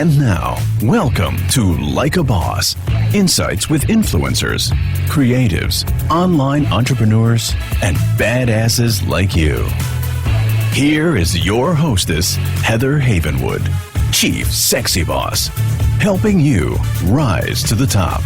And now, welcome to Like a Boss, insights with influencers, creatives, online entrepreneurs, and badasses like you. Here is your hostess, Heather Havenwood, Chief Sexy Boss, helping you rise to the top.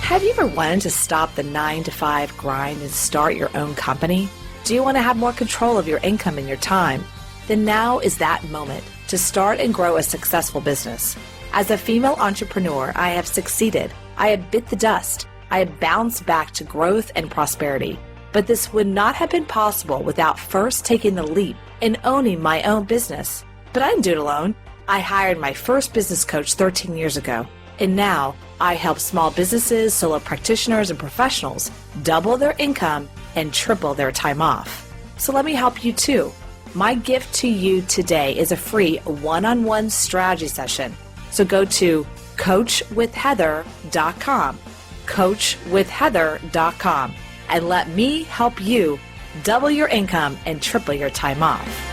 Have you ever wanted to stop the 9-to-5 grind and start your own company? Do you want to have more control of your income and your time? Then now is that moment to start and grow a successful business. As a female entrepreneur, I have succeeded. I have bit the dust. I have bounced back to growth and prosperity. But this would not have been possible without first taking the leap and owning my own business. But I didn't do it alone. I hired my first business coach 13 years ago. And now I help small businesses, solo practitioners, and professionals double their income and triple their time off. So let me help you too. My gift to you today is a free one-on-one strategy session. So go to coachwithheather.com, coachwithheather.com, and let me help you double your income and triple your time off.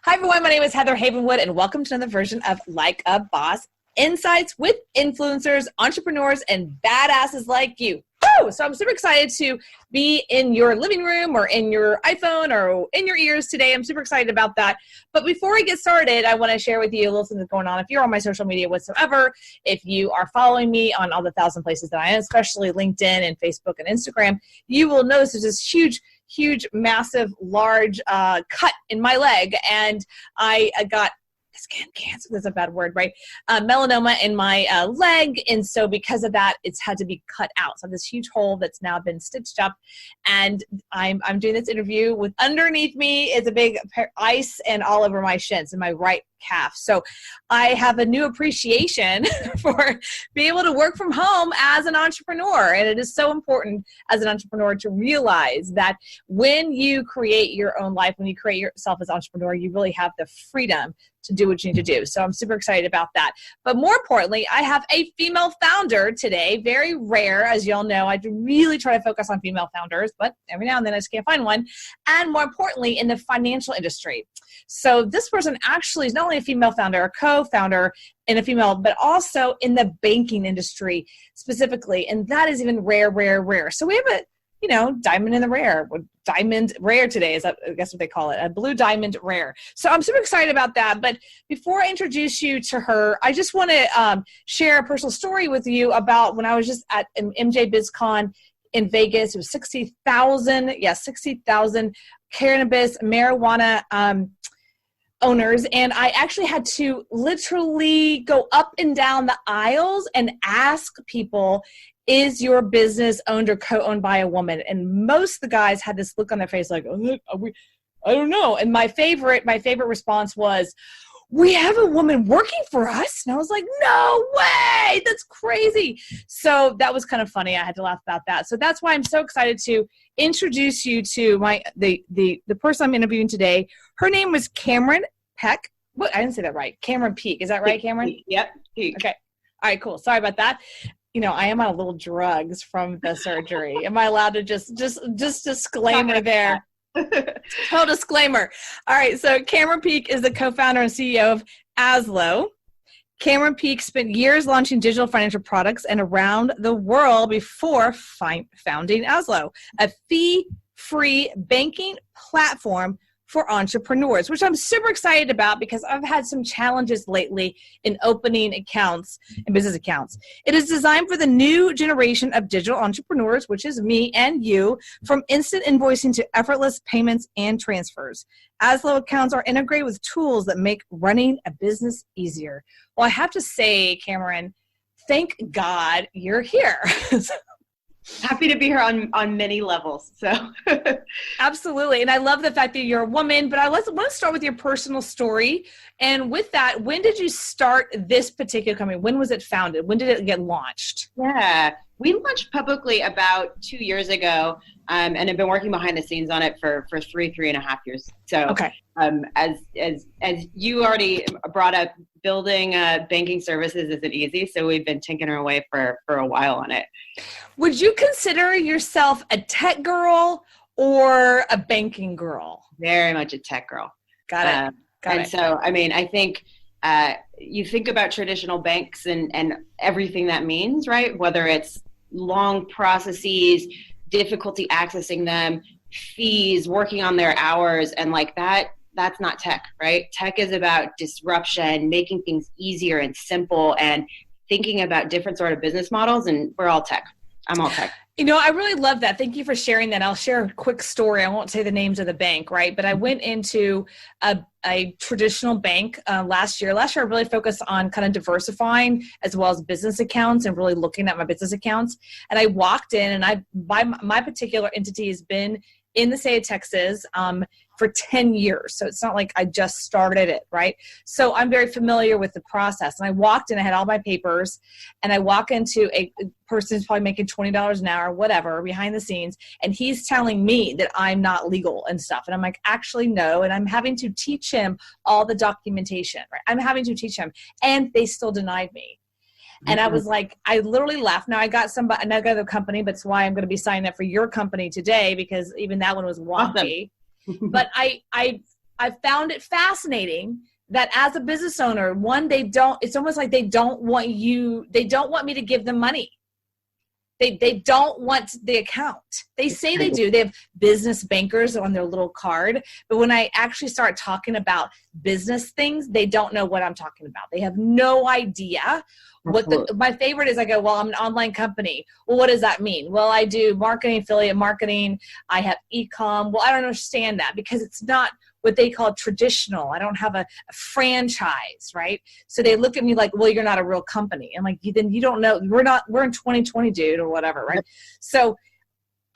Hi, everyone. My name is Heather Havenwood, and welcome to another version of Like a Boss, insights with influencers, entrepreneurs, and badasses like you. Woo! So I'm super excited to be in your living room or in your iPhone or in your ears today. I'm super excited about that. But before we get started, I want to share with you a little thing that's going on. If you're on my social media whatsoever, if you are following me on all the 1,000 places that I am, especially LinkedIn and Facebook and Instagram, you will notice there's this huge, large cut in my leg, and I got skin cancer. That's a bad word, right? Melanoma in my leg, and so because of that, it's had to be cut out. So I have this huge hole that's now been stitched up, and I'm doing this interview with underneath me is a big ice and all over my shins in my right calf. So I have a new appreciation for being able to work from home as an entrepreneur. And it is so important as an entrepreneur to realize that when you create your own life, when you create yourself as an entrepreneur, you really have the freedom to do what you need to do. So I'm super excited about that. But more importantly, I have a female founder today. Very rare, as y'all know. I really try to focus on female founders, but every now and then I just can't find one. And more importantly, in the financial industry. So this person actually is not only a female founder, a co-founder, and a female, but also in the banking industry specifically. And that is even rare. So we have a diamond in the rare. Diamond rare today is, I guess, what they call it, a blue diamond rare. So I'm super excited about that. But before I introduce you to her, I just want to share a personal story with you about when I was just at MJ BizCon in Vegas. It was 60,000 cannabis, marijuana owners, and I actually had to literally go up and down the aisles and ask people, is your business owned or co-owned by a woman? And most of the guys had this look on their face like, I don't know. And my favorite response was, we have a woman working for us. And I was like, no way, that's crazy. So that was kind of funny. I had to laugh about that. So that's why I'm so excited to introduce you to the person I'm interviewing today. Her name was Cameron Peck. What? I didn't say that right. Cameron Peake. Is that right, Cameron? Yep. Peake. Okay. All right, cool. Sorry about that. I am on a little drugs from the surgery. Am I allowed to just disclaimer there? Total disclaimer. All right. So Cameron Peake is the co-founder and CEO of Azlo. Cameron Peake spent years launching digital financial products and around the world before founding Azlo, a fee-free banking platform for entrepreneurs, which I'm super excited about because I've had some challenges lately in opening accounts and business accounts. It is designed for the new generation of digital entrepreneurs, which is me and you, from instant invoicing to effortless payments and transfers. Azlo accounts are integrated with tools that make running a business easier. Well, I have to say, Cameron, thank God you're here. Happy to be here on many levels. So absolutely. And I love the fact that you're a woman, but let's start with your personal story. And with that, when did you start this particular company? When was it founded? When did it get launched? Yeah. We launched publicly about 2 years ago, and have been working behind the scenes on it for 3.5 years. So, Okay. As you already brought up, building banking services isn't easy. So we've been tinkering away for a while on it. Would you consider yourself a tech girl or a banking girl? Very much a tech girl. Got it. Got it. So, I mean, I think you think about traditional banks and everything that means, right? Whether it's long processes, difficulty accessing them, fees, working on their hours, and like that's not tech, right? Tech is about disruption, making things easier and simple, and thinking about different sort of business models, and we're all tech. I'm all tech. I really love that. Thank you for sharing that. I'll share a quick story. I won't say the names of the bank, right? But I went into a traditional bank last year. Last year, I really focused on kind of diversifying as well as business accounts and really looking at my business accounts. And I walked in, and my particular entity has been in the state of Texas for 10 years. So it's not like I just started it, right? So I'm very familiar with the process. And I walked in, I had all my papers, and I walk into a person who's probably making $20 an hour, whatever, behind the scenes, and he's telling me that I'm not legal and stuff. And I'm like, actually, no. And I'm having to teach him all the documentation, right? I'm having to teach him, and they still denied me. And I was like, I literally laughed. Now I got another company, but it's why I'm going to be signing up for your company today, because even that one was wonky. Awesome. But I found it fascinating that as a business owner, it's almost like they don't want me to give them money. They don't want the account. They say they do. They have business bankers on their little card. But when I actually start talking about business things, they don't know what I'm talking about. They have no idea. My favorite is I go, well, I'm an online company. Well, what does that mean? Well, I do marketing, affiliate marketing. I have e-com. Well, I don't understand that because it's not what they call traditional. I don't have a franchise, right? So they look at me like, well, you're not a real company. I'm like, then you don't know. We're in 2020, dude, or whatever, right? So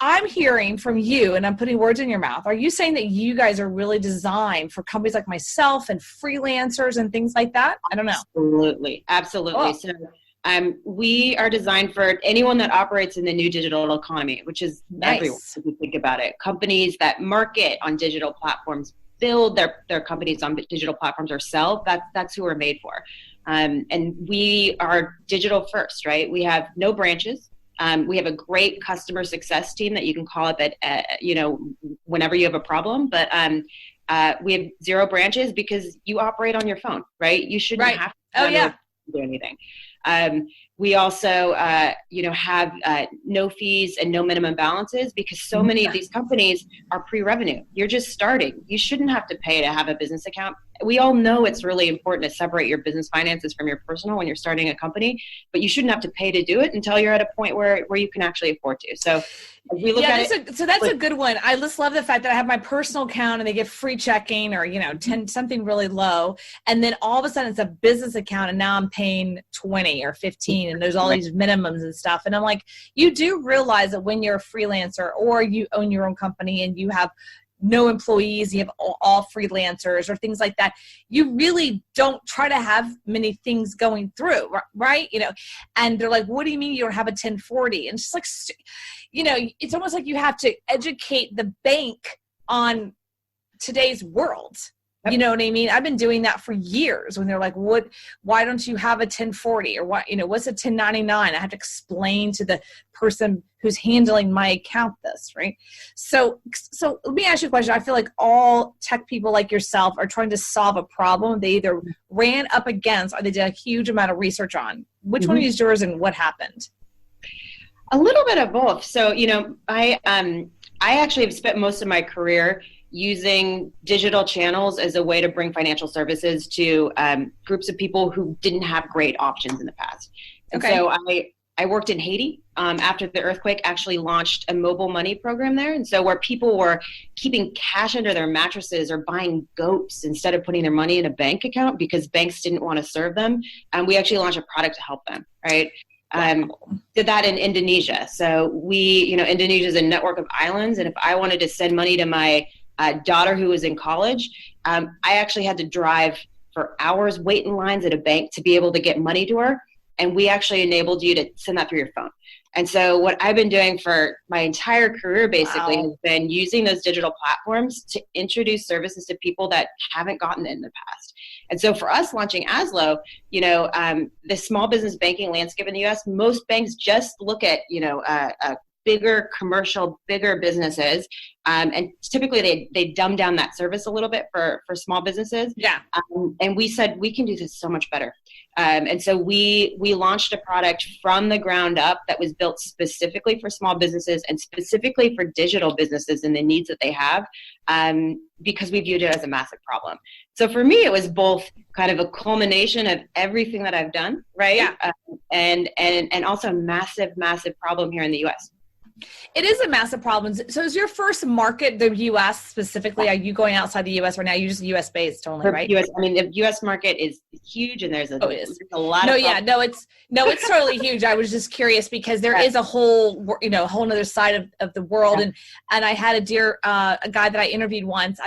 I'm hearing from you, and I'm putting words in your mouth. Are you saying that you guys are really designed for companies like myself and freelancers and things like that? I don't know. Absolutely. Oh. So we are designed for anyone that operates in the new digital economy, which is everyone, if you think about it. Companies that market on digital platforms, build their companies on digital platforms, or sell. That's who we're made for. And we are digital first, right? We have no branches. We have a great customer success team that you can call up at whenever you have a problem. But we have 0 branches because you operate on your phone, right? You shouldn't have to do anything. We also, have no fees and no minimum balances because so many of these companies are pre-revenue. You're just starting. You shouldn't have to pay to have a business account. We all know it's really important to separate your business finances from your personal when you're starting a company, but you shouldn't have to pay to do it until you're at a point where you can actually afford to. So as we look at it. So that's a good one. I just love the fact that I have my personal account and they get free checking or, 10, something really low. And then all of a sudden it's a business account and now I'm paying 20 or 15 and there's all these minimums and stuff. And I'm like, you do realize that when you're a freelancer or you own your own company and you have no employees, you have all freelancers or things like that, you really don't try to have many things going through, right? And they're like, what do you mean you don't have a 1040? And it's just like, it's almost like you have to educate the bank on today's world. You know what I mean? I've been doing that for years when they're like, why don't you have a 1040 or what's a 1099? I have to explain to the person who's handling my account this, right? So let me ask you a question. I feel like all tech people like yourself are trying to solve a problem they either ran up against or they did a huge amount of research on. Which one used yours and what happened? A little bit of both. So, I actually have spent most of my career using digital channels as a way to bring financial services to groups of people who didn't have great options in the past. And so I worked in Haiti after the earthquake, actually launched a mobile money program there. And so where people were keeping cash under their mattresses or buying goats instead of putting their money in a bank account because banks didn't want to serve them, we actually launched a product to help them, right? Did that in Indonesia. So Indonesia is a network of islands. And if I wanted to send money to my daughter who was in college, I actually had to drive for hours, wait in lines at a bank to be able to get money to her. And we actually enabled you to send that through your phone. And so what I've been doing for my entire career basically has been using those digital platforms to introduce services to people that haven't gotten it in the past. And so for us launching Azlo, the small business banking landscape in the US, most banks just look at, bigger commercial, bigger businesses. And typically they dumb down that service a little bit for small businesses. Yeah. And we said, we can do this so much better. And so we launched a product from the ground up that was built specifically for small businesses and specifically for digital businesses and the needs that they have, because we viewed it as a massive problem. So for me, it was both kind of a culmination of everything that I've done, right? Yeah. And also a massive, massive problem here in the US. It is a massive problem. So is your first market the U.S. specifically? Are you going outside the U.S. right now? You're just U.S. based only, right? US, the U.S. market is huge, and there's a lot. It's totally huge. I was just curious because there is a whole other side of the world, and I had a guy that I interviewed once.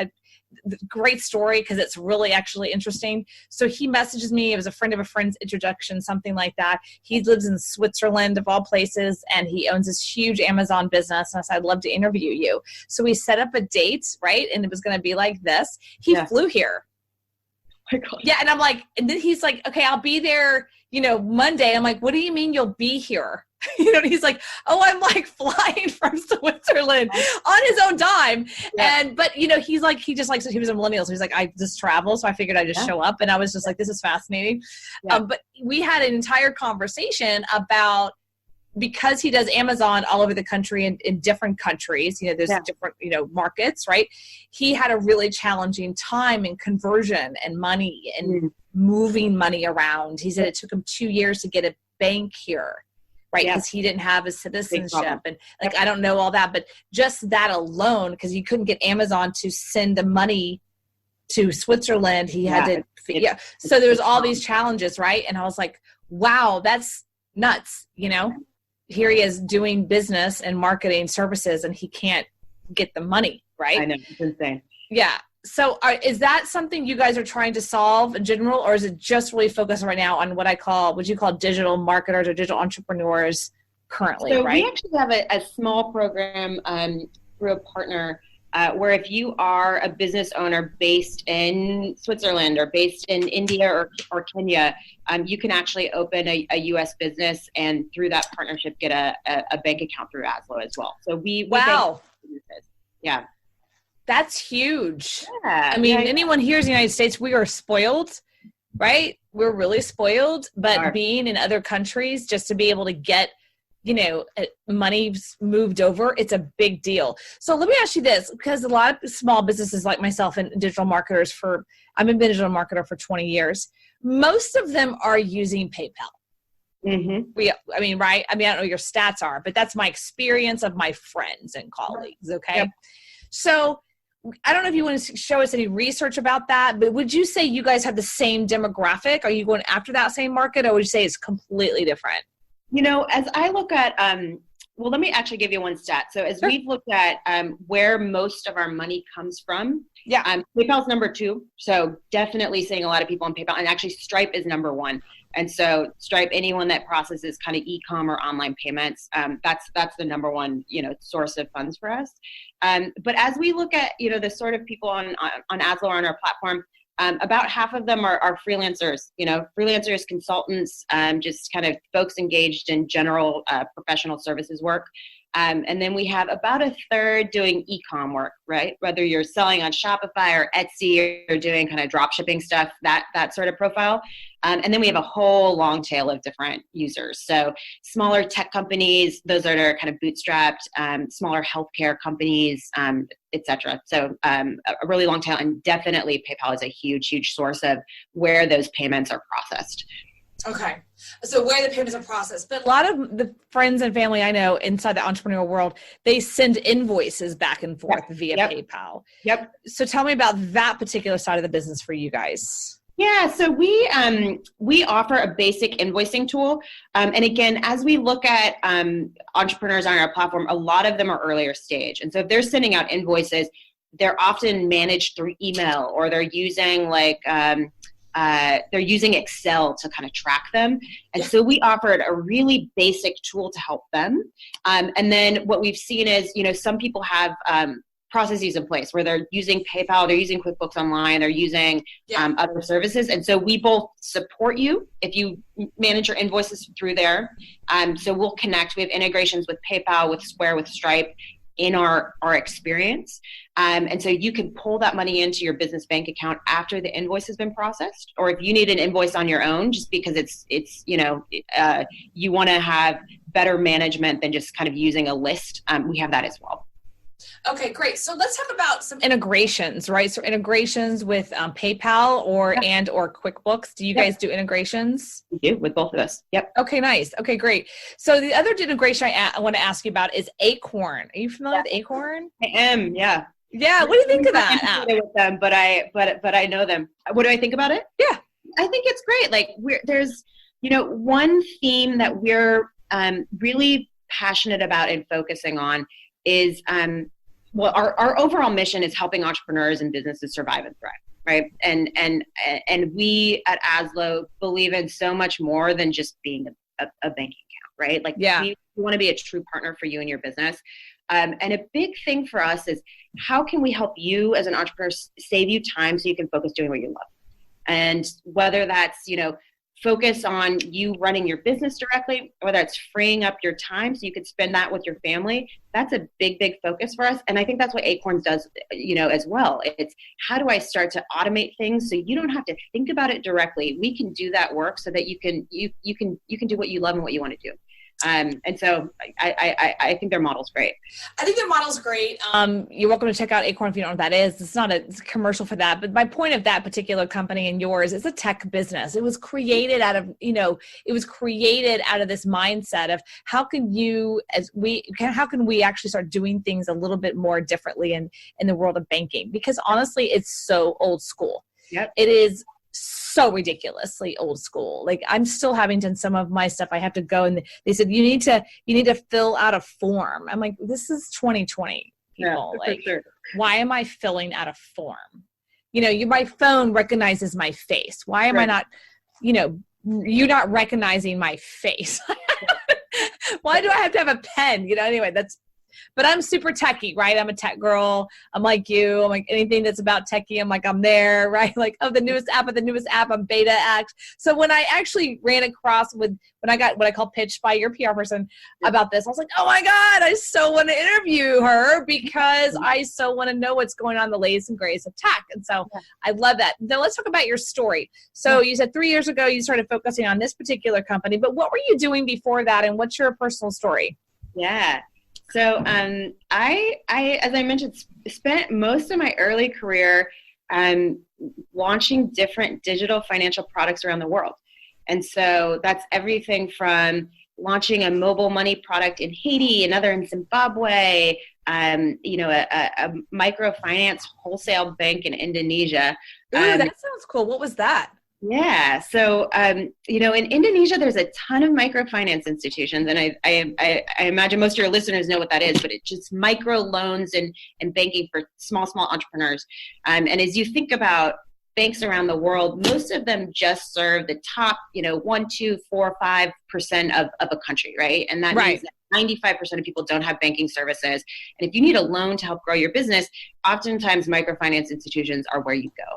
Great story because it's really actually interesting. So he messages me. It was a friend of a friend's introduction, something like that. He lives in Switzerland of all places, and he owns this huge Amazon business. And I said, I'd love to interview you. So we set up a date, right? And it was going to be like this. He flew here. Oh my God. Yeah. And I'm like, and then he's like, okay, I'll be there, Monday. I'm like, what do you mean you'll be here? And he's like, oh, I'm like flying from Switzerland on his own dime. Yeah. But he was a millennial. So he's like, I just travel. So I figured I'd just show up. And I was just like, this is fascinating. Yeah. But we had an entire conversation about, because he does Amazon all over the country in different countries, there's different, markets, right? He had a really challenging time in conversion and money and moving money around. He said it took him 2 years to get a bank here. Right, because he didn't have a citizenship, and I don't know all that, but just that alone, because he couldn't get Amazon to send the money to Switzerland, he had to. So there's all these challenges, right? And I was like, wow, that's nuts. Here he is doing business and marketing services, and he can't get the money, right? I know, it's insane. Yeah. So is that something you guys are trying to solve in general, or is it just really focused right now on what you call digital marketers or digital entrepreneurs currently, right? We actually have a small program through a partner where if you are a business owner based in Switzerland or based in India or Kenya, you can actually open a U.S. business and through that partnership get a bank account through Azlo as well. So we businesses. Yeah. That's huge. Yeah, anyone here in the United States, we are spoiled, right? We're really spoiled, but being in other countries, just to be able to get, money moved over, it's a big deal. So let me ask you this, because a lot of small businesses like myself and digital marketers I've been a digital marketer for 20 years. Most of them are using PayPal. Mm-hmm. Right? I don't know what your stats are, but that's my experience of my friends and colleagues. Okay. Yep. So I don't know if you want to show us any research about that, but would you say you guys have the same demographic? Are you going after that same market, or would you say it's completely different? As I look at, let me actually give you one stat. So as we've looked at where most of our money comes from, PayPal's number 2. So definitely seeing a lot of people on PayPal, and actually Stripe is number 1. And so Stripe, anyone that processes kind of e-com or online payments, that's the number 1, source of funds for us. But as we look at, the sort of people on Azlo or on our platform, about half of them are freelancers, freelancers, consultants, just kind of folks engaged in general professional services work. And then we have about a third doing e-com work, right? Whether you're selling on Shopify or Etsy or doing kind of drop shipping stuff, that sort of profile. And then we have a whole long tail of different users. So smaller tech companies, those that are kind of bootstrapped, smaller healthcare companies, et cetera. So a really long tail, and definitely PayPal is a huge, huge source of where those payments are processed. Okay. So where the payments are processed. But a lot of the friends and family I know inside the entrepreneurial world, they send invoices back and forth via PayPal. Yep. So tell me about that particular side of the business for you guys. Yeah, so we offer a basic invoicing tool. And again, as we look at entrepreneurs on our platform, a lot of them are earlier stage. And so if they're sending out invoices, they're often managed through email, or they're using they're using Excel to kind of track them. And so we offered a really basic tool to help them. And then what we've seen is, some people have processes in place where they're using PayPal, they're using QuickBooks Online, they're using other services. And so we both support you if you manage your invoices through there. So we'll connect. We have integrations with PayPal, with Square, with Stripe in our experience. And so you can pull that money into your business bank account after the invoice has been processed, or if you need an invoice on your own, just because you want to have better management than just kind of using a list. We have that as well. Okay, great. So let's talk about some integrations, right? So integrations with PayPal or QuickBooks. Do you guys do integrations? We do with both of us. Yep. Okay, nice. Okay, great. So the other integration I want to ask you about is Acorn. Are you familiar with Acorn? I am. Yeah. Yeah. What do you think of that app? With them, but I know them. What do I think about it? Yeah, I think it's great. Like there's one theme that we're really passionate about and focusing on is our overall mission is helping entrepreneurs and businesses survive and thrive, right? And we at Azlo believe in so much more than just being a bank account, right? Like we want to be a true partner for you and your business. And a big thing for us is how can we help you as an entrepreneur save you time so you can focus doing what you love? And whether that's, focus on you running your business directly, or that's freeing up your time so you could spend that with your family, that's a big, big focus for us. And I think that's what Acorns does, as well. It's how do I start to automate things so you don't have to think about it directly. We can do that work so that you can do what you love and what you want to do. And so I think their model's great. I think their model's great. You're welcome to check out Acorn if you don't know what that is. It's not a commercial for that, but my point of that particular company and yours is a tech business. It was created out of, this mindset of how can we actually start doing things a little bit more differently in the world of banking? Because honestly, it's so old school. Yep. It is so ridiculously old school. Like I'm still having done some of my stuff. I have to go and they said, you need to fill out a form. I'm like, this is 2020 people. Yeah, like, sure. Why am I filling out a form? My phone recognizes my face. Why am I not, you're not recognizing my face. Why do I have to have a pen? Anyway, but I'm super techie, right? I'm a tech girl. I'm like you. I'm like anything that's about techie. I'm like, I'm there, right? Like, the newest app, I'm beta X. So when I actually ran across when I got what I call pitched by your PR person about this, I was like, oh my God, I so want to interview her because I so want to know what's going on in the latest and greatest of tech. And so I love that. Now let's talk about your story. So you said 3 years ago, you started focusing on this particular company, but what were you doing before that? And what's your personal story? Yeah. So I, as I mentioned, spent most of my early career launching different digital financial products around the world. And so that's everything from launching a mobile money product in Haiti, another in Zimbabwe, a microfinance wholesale bank in Indonesia. Ooh, that sounds cool. What was that? Yeah. So, in Indonesia, there's a ton of microfinance institutions, and I imagine most of your listeners know what that is, but it's just micro loans and banking for small entrepreneurs. And as you think about banks around the world, most of them just serve the top, 1, 2, 4, 5% of a country, right? And that means that 95% of people don't have banking services. And if you need a loan to help grow your business, oftentimes microfinance institutions are where you go.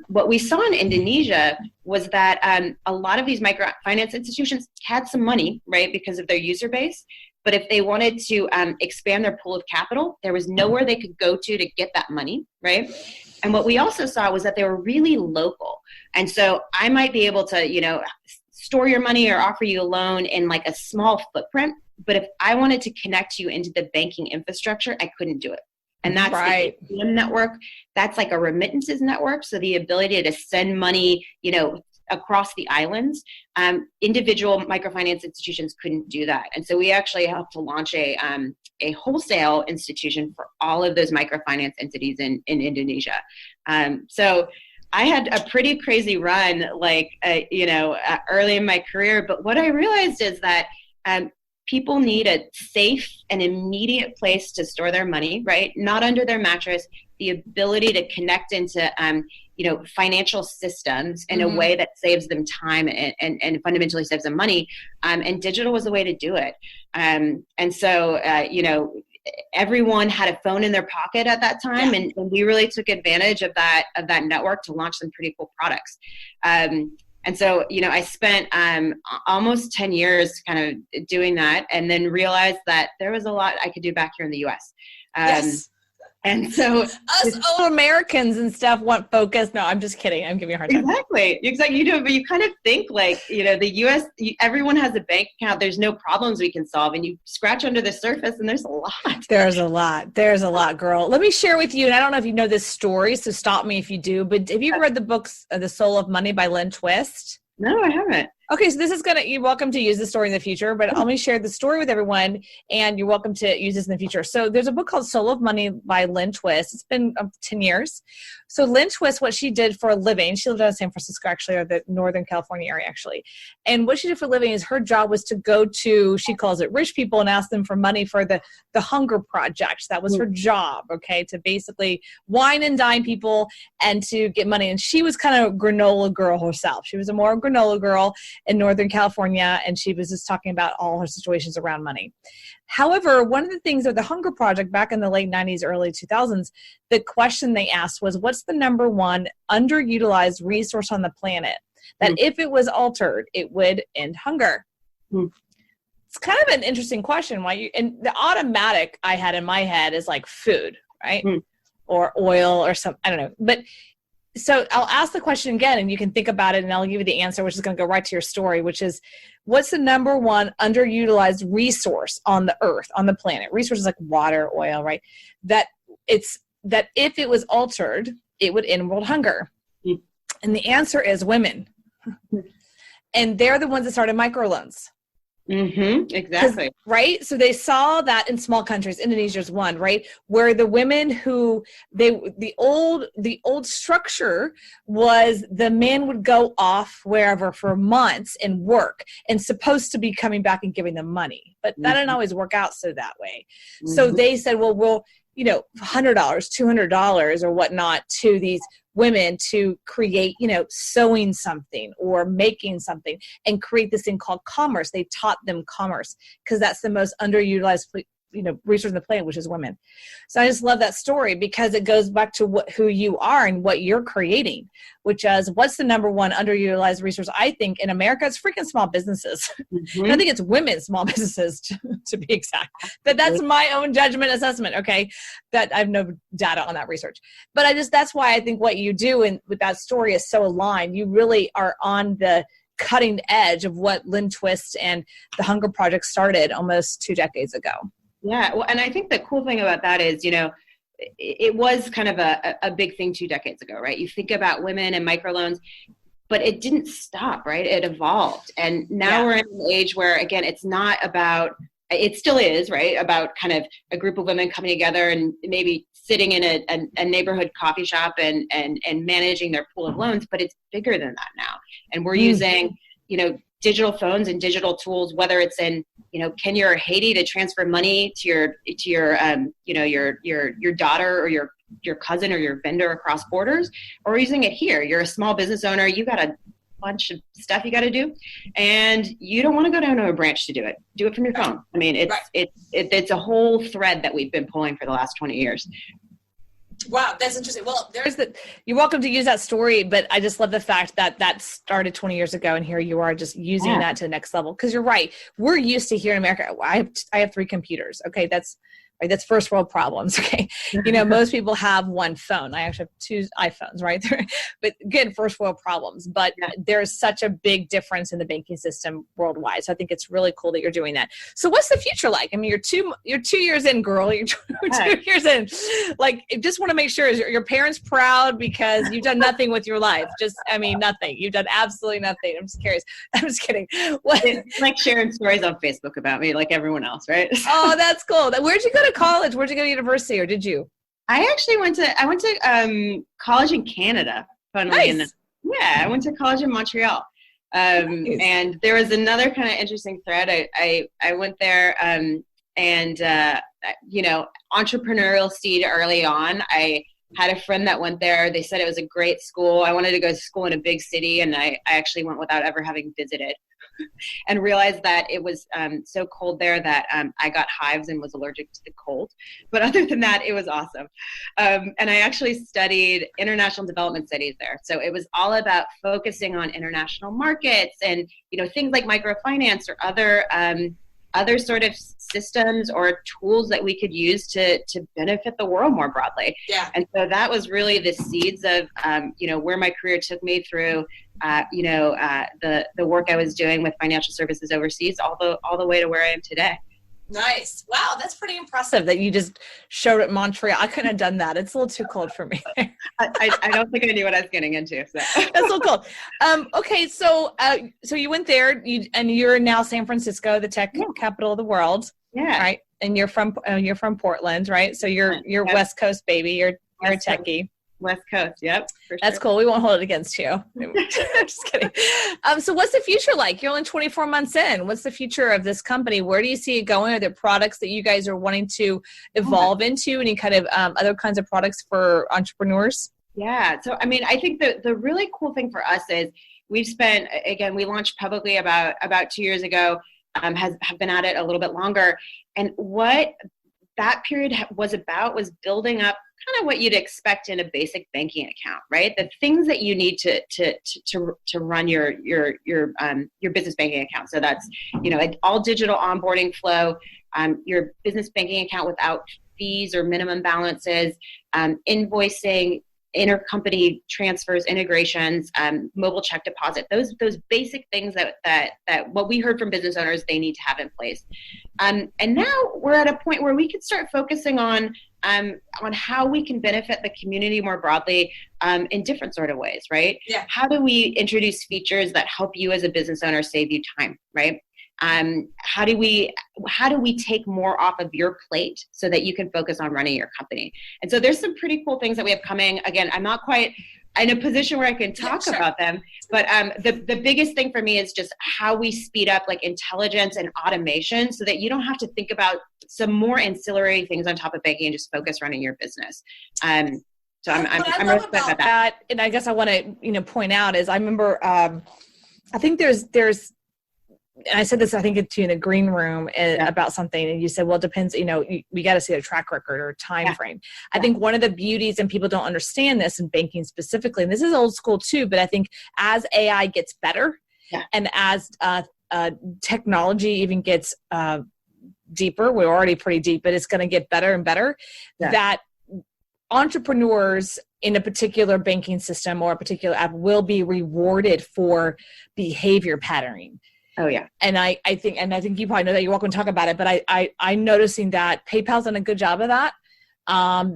What we saw in Indonesia was that a lot of these microfinance institutions had some money, right, because of their user base. But if they wanted to expand their pool of capital, there was nowhere they could go to get that money, right? And what we also saw was that they were really local. And so I might be able to, store your money or offer you a loan in like a small footprint. But if I wanted to connect you into the banking infrastructure, I couldn't do it. And that's the ATM network. That's like a remittances network. So the ability to send money, across the islands. Individual microfinance institutions couldn't do that. And so we actually helped to launch a wholesale institution for all of those microfinance entities in Indonesia. So I had a pretty crazy run, early in my career. But what I realized is that people need a safe and immediate place to store their money, right? Not under their mattress, the ability to connect into, financial systems in a way that saves them time and fundamentally saves them money. And digital was a way to do it. And so, everyone had a phone in their pocket at that time. And we really took advantage of that network to launch some pretty cool products. And so, I spent almost 10 years kind of doing that, and then realized that there was a lot I could do back here in the US. Yes. And so us old Americans and stuff want focus. No, I'm just kidding. I'm giving you a hard time. Exactly. You do, but you kind of think like, the US, everyone has a bank account. There's no problems we can solve. And you scratch under the surface and there's a lot. There's a lot, girl. Let me share with you, and I don't know if you know this story, so stop me if you do, but have you read the books, The Soul of Money by Lynn Twist? No, I haven't. Okay, so this is you're welcome to use the story in the future, but let me share the story with everyone, and you're welcome to use this in the future. So there's a book called Soul of Money by Lynn Twist. It's been 10 years. So Lynn Twist, what she did for a living, she lived out of San Francisco, actually, or the Northern California area, actually. And what she did for a living is her job was to go to, she calls it rich people, and ask them for money for the Hunger Project. That was her job, okay, to basically wine and dine people and to get money. And she was kind of a granola girl herself. She was a more granola girl in Northern California, and she was just talking about all her situations around money. However, one of the things with the Hunger Project back in the late 90s, early 2000s, the question they asked was, what's the number one underutilized resource on the planet that if it was altered, it would end hunger? It's kind of an interesting question. And the automatic I had in my head is like food, right? Or oil or something, I don't know. But so I'll ask the question again, and you can think about it, and I'll give you the answer, which is going to go right to your story, which is, what's the number one underutilized resource on the earth, on the planet? Resources like water, oil, right? That if it was altered, it would end world hunger. And the answer is women. And they're the ones that started microloans. Exactly. Right. So they saw that in small countries. Indonesia's one, right, where the women who the old structure was the men would go off wherever for months and work and supposed to be coming back and giving them money, but that didn't always work out so that way. So they said, well, we'll $100, $200 or whatnot to these women to create, sewing something or making something and create this thing called commerce. They taught them commerce because that's the most underutilized, resource on the planet, which is women. So I just love that story because it goes back to who you are and what you're creating, which is what's the number one underutilized resource. I think in America, it's freaking small businesses. I think it's women's small businesses to be exact, but that's my own judgment assessment. Okay. That I have no data on that research, but that's why I think what you do and with that story is so aligned. You really are on the cutting edge of what Lynn Twist and the Hunger Project started almost 2 decades ago. Yeah. Well, and I think the cool thing about that is, it was kind of a big thing 2 decades ago, right? You think about women and microloans, but it didn't stop, right? It evolved. And now we're in an age where, again, it's not about, it still is, right, about kind of a group of women coming together and maybe sitting in a neighborhood coffee shop and managing their pool of loans, but it's bigger than that now. And we're using, digital phones and digital tools, whether it's in, Kenya or Haiti to transfer money to your daughter or your cousin or your vendor across borders, or we're using it here. You're a small business owner. You got a bunch of stuff you got to do, and you don't want to go down to a branch to do it. Do it from your phone. I mean, it's a whole thread that we've been pulling for the last 20 years. Wow, that's interesting. Well, you're welcome to use that story, but I just love the fact that started 20 years ago, and here you are just using that to the next level. Because you're right, we're used to here in America. I have 3 computers. Okay, that's first world problems. Okay, most people have one phone. I actually have 2 iPhones, right? But again, first world problems. But there's such a big difference in the banking system worldwide. So I think it's really cool that you're doing that. So what's the future like? I mean, you're 2 years in, girl. You're 2 years in. Like, just want to make sure is your parents proud because you've done nothing with your life. Nothing. You've done absolutely nothing. I'm just curious. I'm just kidding. What? It's like sharing stories on Facebook about me, like everyone else, right? Oh, that's cool. Where'd you go to college? Where'd you go to university, or did you? I actually went to college in Canada, funnily enough. Yeah, I went to college in Montreal. Nice. And there was another kind of interesting thread. I went there and entrepreneurial seed early on. I Had a friend that went there. They said it was a great school. I wanted to go to school in a big city, and I actually went without ever having visited, and realized that it was so cold there that I got hives and was allergic to the cold. But other than that, it was awesome. And I actually studied international development studies there. So it was all about focusing on international markets and, things like microfinance or other sort of systems or tools that we could use to benefit the world more broadly. Yeah. And so that was really the seeds of, where my career took me through, the work I was doing with financial services overseas, all the way to where I am today. Nice. Wow, that's pretty impressive that you just showed at Montreal. I couldn't have done that. It's a little too cold for me. I don't think I knew what I was getting into. So. That's so cool. Okay, so you went there, and you're now San Francisco, the tech capital of the world. Yeah. Right. And you're from Portland, right? So you're West Coast baby. You're a techie. West Coast, yep. That's cool. We won't hold it against you. Just kidding. So what's the future like? You're only 24 months in. What's the future of this company? Where do you see it going? Are there products that you guys are wanting to evolve into? Any kind of other kinds of products for entrepreneurs? Yeah. So, I think the really cool thing for us is we launched publicly about 2 years ago, have been at it a little bit longer. And what that period was about was building up kind of what you'd expect in a basic banking account, right? The things that you need to run your business banking account. So that's, all digital onboarding flow, your business banking account without fees or minimum balances, invoicing, intercompany transfers, integrations, mobile check deposit, those basic things that what we heard from business owners they need to have in place. And now we're at a point where we can start focusing on how we can benefit the community more broadly in different sort of ways, right? Yeah. How do we introduce features that help you as a business owner save you time, right? How do we take more off of your plate so that you can focus on running your company? And so there's some pretty cool things that we have coming. Again, I'm not quite in a position where I can talk about them, but the biggest thing for me is just how we speed up like intelligence and automation so that you don't have to think about some more ancillary things on top of banking and just focus running your business. So I'm really excited about that. And I guess I want to point out is I remember I think there's and I said this, I think, to you in the green room about something, and you said, well, it depends, we got to see a track record or a time frame. I think one of the beauties, and people don't understand this in banking specifically, and this is old school too, but I think as AI gets better and as technology even gets deeper, we're already pretty deep, but it's going to get better and better, that entrepreneurs in a particular banking system or a particular app will be rewarded for behavior patterning. Oh yeah. And I think you probably know that, you're welcome to talk about it, but I'm noticing that PayPal's done a good job of that.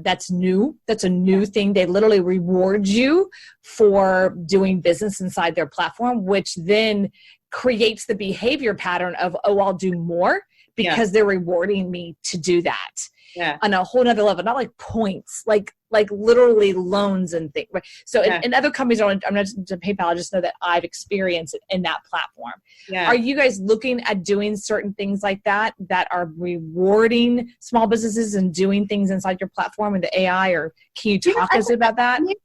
That's new. That's a new thing. They literally reward you for doing business inside their platform, which then creates the behavior pattern of, oh, I'll do more because they're rewarding me to do that. Yeah. On a whole nother level, not like points, like literally loans and things. Right? So in other companies, I'm not to PayPal, I just know that I've experienced it in that platform. Yeah. Are you guys looking at doing certain things like that are rewarding small businesses and doing things inside your platform and the AI, or can you talk us about that? We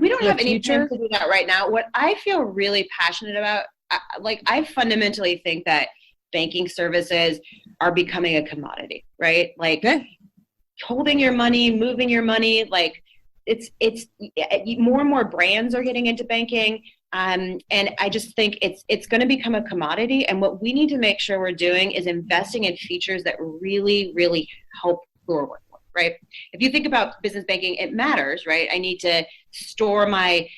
don't have any plans to do that right now. What I feel really passionate about, I fundamentally think that banking services are becoming a commodity, right? Holding your money, moving your money, it's more and more brands are getting into banking. And I just think it's going to become a commodity. And what we need to make sure we're doing is investing in features that really, really help who are working with, right? If you think about business banking, it matters, right? I need to store my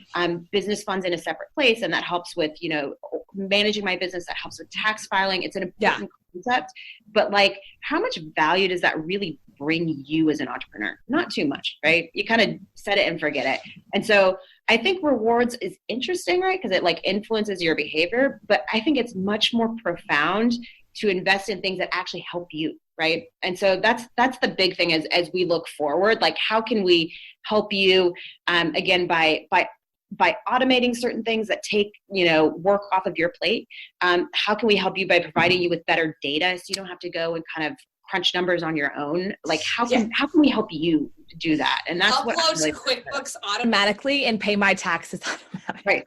business funds in a separate place, and that helps with, managing my business. That helps with tax filing. It's an important concept, but how much value does that really bring you as an entrepreneur? Not too much, right? You kind of set it and forget it. And so I think rewards is interesting, right? Because it influences your behavior, but I think it's much more profound to invest in things that actually help you, right? And so that's the big thing as we look forward. How can we help you, again, by automating certain things that take, work off of your plate? How can we help you by providing you with better data so you don't have to go and kind of crunch numbers on your own. Like how can we help you do that? And that's what upload to QuickBooks automatically and pay my taxes automatically. Right.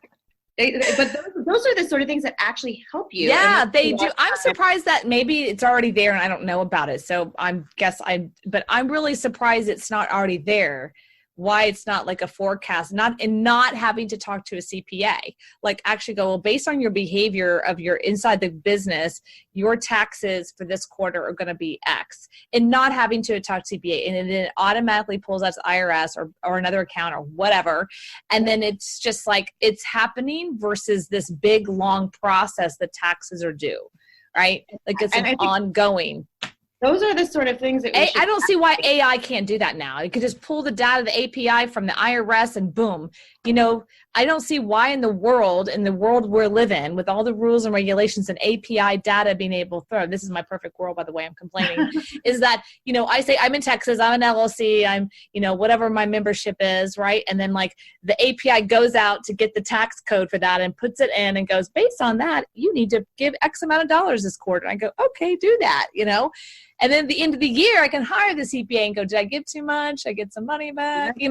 But those are the sort of things that actually help you. Yeah, they do. I'm surprised that maybe it's already there and I don't know about it. So but I'm really surprised it's not already there. Why it's not like a forecast, not having to talk to a CPA, like actually go, well, based on your behavior of your inside the business, your taxes for this quarter are going to be X, and not having to talk to CPA, and then it automatically pulls out to IRS or another account or whatever. And then it's just like, it's happening versus this big, long process that taxes are due, right? Like it's ongoing. Those are the sort of things that I don't see why AI can't do that now. It could just pull the data, the API from the IRS, and boom. I don't see why in the world we're living with all the rules and regulations and API data being able to throw. This is my perfect world, by the way, I'm complaining, is that, I say I'm in Texas, I'm an LLC, I'm, whatever my membership is, right? And then like the API goes out to get the tax code for that and puts it in and goes, based on that, you need to give X amount of dollars this quarter. And I go, okay, do that, And then at the end of the year, I can hire the CPA and go, did I give too much? I get some money back, You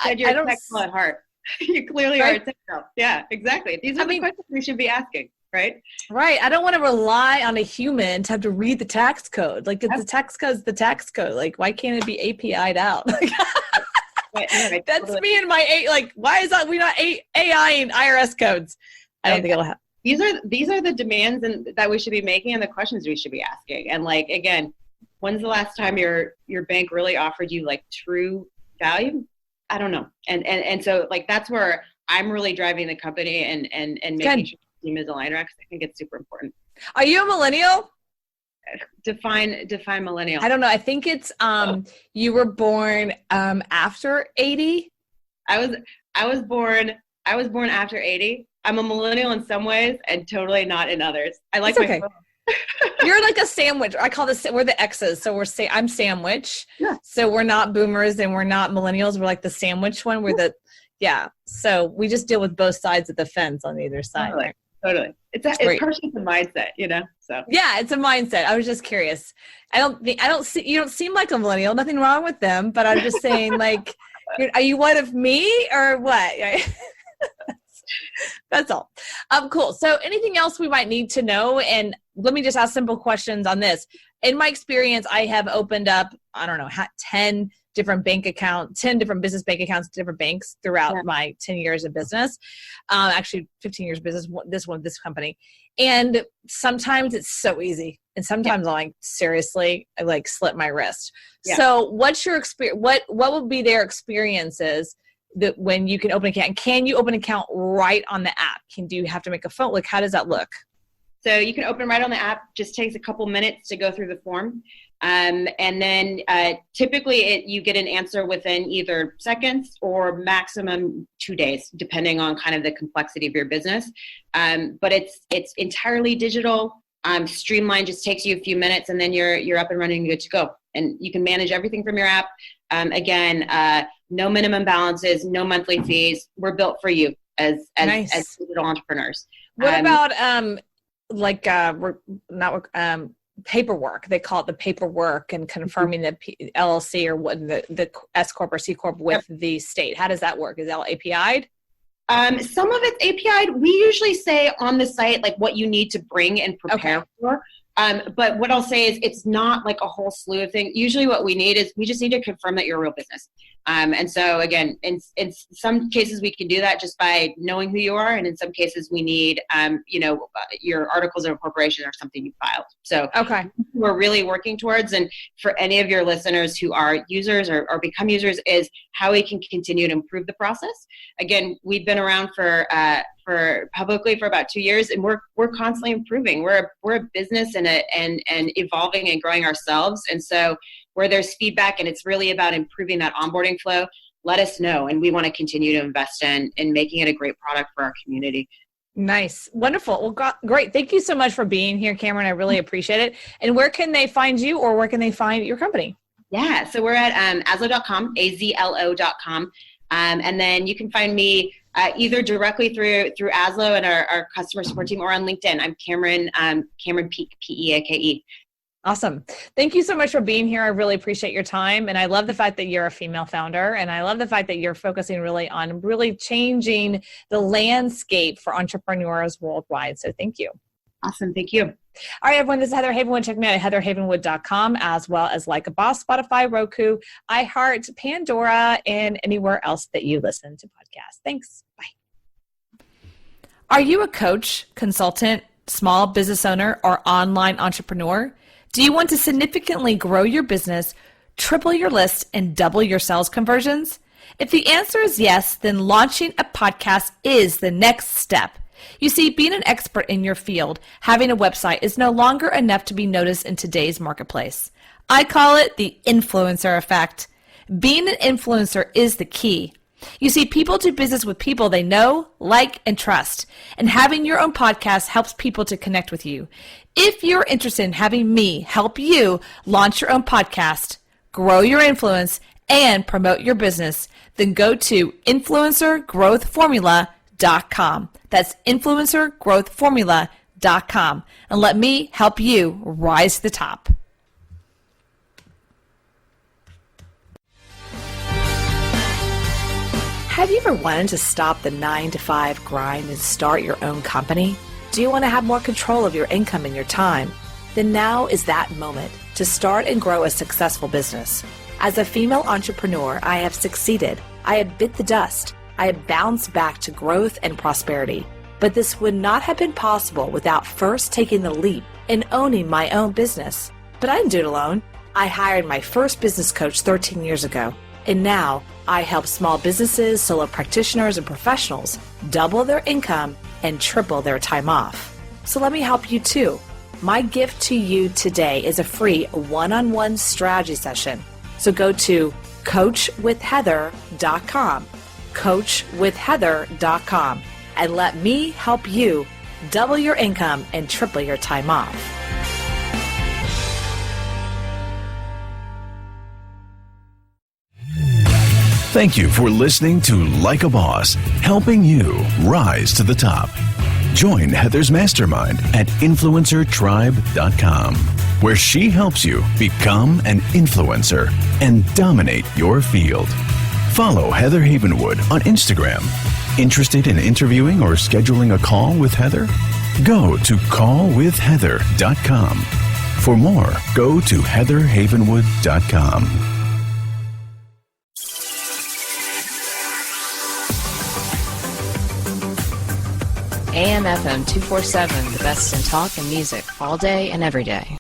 said you're technical at heart. You clearly are technical. Yeah, exactly. These are the questions we should be asking, right? Right. I don't want to rely on a human to have to read the tax code. Like, the tax code's the tax code. Like, why can't it be API'd out? Right, that's totally. me and my, like, why is that we not AI and IRS codes? I don't think it'll happen. These are the demands that we should be making and the questions we should be asking. And like, again, when's the last time your bank really offered you like true value? I don't know. And so like, that's where I'm really driving the company and making sure the team is aligned, because I think it's super important. Are you a millennial? Define millennial. I don't know. I think it's, you were born, after 80. I was born after 80. I'm a millennial in some ways and totally not in others. I like my phone. You're like a sandwich. I call this, we're the X's. So I'm sandwich. Yeah. So we're not boomers and we're not millennials. We're like the sandwich one. We're So we just deal with both sides of the fence on either side. Totally. It's partially the mindset, so. Yeah, it's a mindset. I was just curious. You don't seem like a millennial, nothing wrong with them, but I'm just saying like, are you one of me or what? That's all. Cool. So anything else we might need to know? And let me just ask simple questions on this. In my experience, I have opened up, 10 different bank accounts, 10 different business bank accounts, different banks throughout my 10 years of business. Actually 15 years of business, this company. And sometimes it's so easy. And sometimes I'm like, seriously, I like slit my wrist. Yeah. So what's your experience? What would be their experiences that when you can open an account? Can you open an account right on the app? Do you have to make a phone? Like, how does that look? So you can open right on the app. Just takes a couple minutes to go through the form. And then typically you get an answer within either seconds or maximum 2 days, depending on kind of the complexity of your business. But it's entirely digital, streamlined, just takes you a few minutes, and then you're up and running and good to go. And you can manage everything from your app. Again, no minimum balances, no monthly fees. We're built for you as digital entrepreneurs. What about paperwork? They call it the paperwork and confirming the LLC or what the S Corp or C Corp with the state. How does that work? Is that all API'd? Some of it's API'd. We usually say on the site like what you need to bring and prepare for. But what I'll say is it's not like a whole slew of things. Usually what we need is we just need to confirm that you're a real business. And so again, in some cases we can do that just by knowing who you are. And in some cases we need, your articles of incorporation or something you filed. So we're really working towards, and for any of your listeners who are users or become users, is how we can continue to improve the process. Again, we've been around for publicly for about 2 years, and we're constantly improving. We're a business and evolving and growing ourselves. And so where there's feedback and it's really about improving that onboarding flow, let us know. And we want to continue to invest in making it a great product for our community. Nice. Wonderful. Well, great. Thank you so much for being here, Cameron. I really appreciate it. And where can they find you, or where can they find your company? Yeah. So we're at Azlo.com, AZLO.com. And then you can find me either directly through Azlo and our customer support team, or on LinkedIn. I'm Cameron Peake, Peake. Awesome. Thank you so much for being here. I really appreciate your time. And I love the fact that you're a female founder. And I love the fact that you're focusing really on really changing the landscape for entrepreneurs worldwide. So thank you. Awesome. Thank you. All right, everyone, this is Heather Havenwood. Check me out at heatherhavenwood.com, as well as Like a Boss, Spotify, Roku, iHeart, Pandora, and anywhere else that you listen to podcasts. Thanks. Bye. Are you a coach, consultant, small business owner, or online entrepreneur? Do you want to significantly grow your business, triple your list, and double your sales conversions? If the answer is yes, then launching a podcast is the next step. You see, being an expert in your field, having a website is no longer enough to be noticed in today's marketplace. I call it the influencer effect. Being an influencer is the key. You see, people do business with people they know, like, and trust. And having your own podcast helps people to connect with you. If you're interested in having me help you launch your own podcast, grow your influence, and promote your business, then go to influencergrowthformula.com. That's influencergrowthformula.com. And let me help you rise to the top. Have you ever wanted to stop the 9-to-5 grind and start your own company? Do you want to have more control of your income and your time? Then now is that moment to start and grow a successful business. As a female entrepreneur, I have succeeded. I have bit the dust. I have bounced back to growth and prosperity. But this would not have been possible without first taking the leap and owning my own business. But I didn't do it alone. I hired my first business coach 13 years ago. And now I help small businesses, solo practitioners, and professionals double their income and triple their time off. So let me help you too. My gift to you today is a free one-on-one strategy session. So go to coachwithheather.com, coachwithheather.com, and let me help you double your income and triple your time off. Thank you for listening to Like a Boss, helping you rise to the top. Join Heather's mastermind at influencertribe.com, where she helps you become an influencer and dominate your field. Follow Heather Havenwood on Instagram. Interested in interviewing or scheduling a call with Heather? Go to callwithheather.com. For more, go to heatherhavenwood.com. AM/FM 247, the best in talk and music all day and every day.